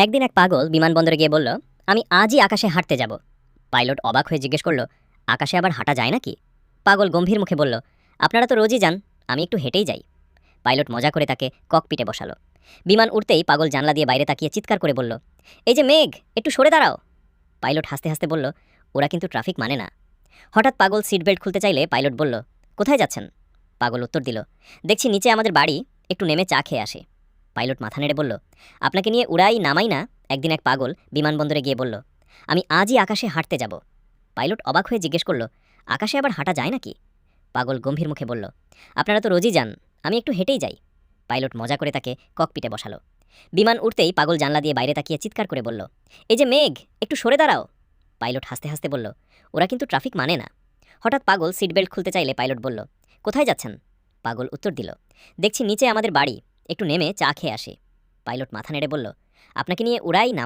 একদিন এক পাগল বিমানবন্দরে গিয়ে বলল, আমি আজই আকাশে হাঁটতে যাব। পাইলট অবাক হয়ে জিজ্ঞেস করল, আকাশে আবার হাঁটা যায় নাকি? পাগল গম্ভীর মুখে বলল, আপনারা তো রোজই যান, আমি একটু হেঁটেই যাই। পাইলট মজা করে তাকে ককপিটে বসালো। বিমান উঠতেই পাগল জানলা দিয়ে বাইরে তাকিয়ে চিৎকার করে বলল, এই যে মেঘ, একটু সরে দাঁড়াও। পাইলট হাসতে হাসতে বলল, ওরা কিন্তু ট্রাফিক মানে না। হঠাৎ পাগল সিট বেল্ট খুলতে চাইলে পাইলট বলল, কোথায় যাচ্ছেন? পাগল উত্তর দিল, দেখছি নিচে আমাদের বাড়ি, একটু নেমে চা খেয়ে আসে। পাইলট মাথা নেড়ে বলল, আপনাকে নিয়ে উড়াই নামাই না। একদিন এক পাগল বিমানবন্দরে গিয়ে বলল, আমি আজই আকাশে হাঁটতে যাব। পাইলট অবাক হয়ে জিজ্ঞেস করল, আকাশে আবার হাঁটা যায় নাকি? পাগল গম্ভীর মুখে বলল, আপনারা তো রোজই যান, আমি একটু হেঁটেই যাই। পাইলট মজা করে তাকে ককপিটে বসালো। বিমান উঠতেই পাগল জানলা দিয়ে বাইরে তাকিয়ে চিৎকার করে বলল, এই যে মেঘ, একটু সরে দাঁড়াও। পাইলট হাসতে হাসতে বলল, ওরা কিন্তু ট্রাফিক মানে না। হঠাৎ পাগল সিট বেল্ট খুলতে চাইলে পাইলট বলল, কোথায় যাচ্ছেন? পাগল উত্তর দিল, দেখছি নিচে আমাদের বাড়ি, একটু নেমে চা খেয়ে আসে। পাইলট মাথা নেড়ে বলল, আপনাকে নিয়ে উড়াই নামাই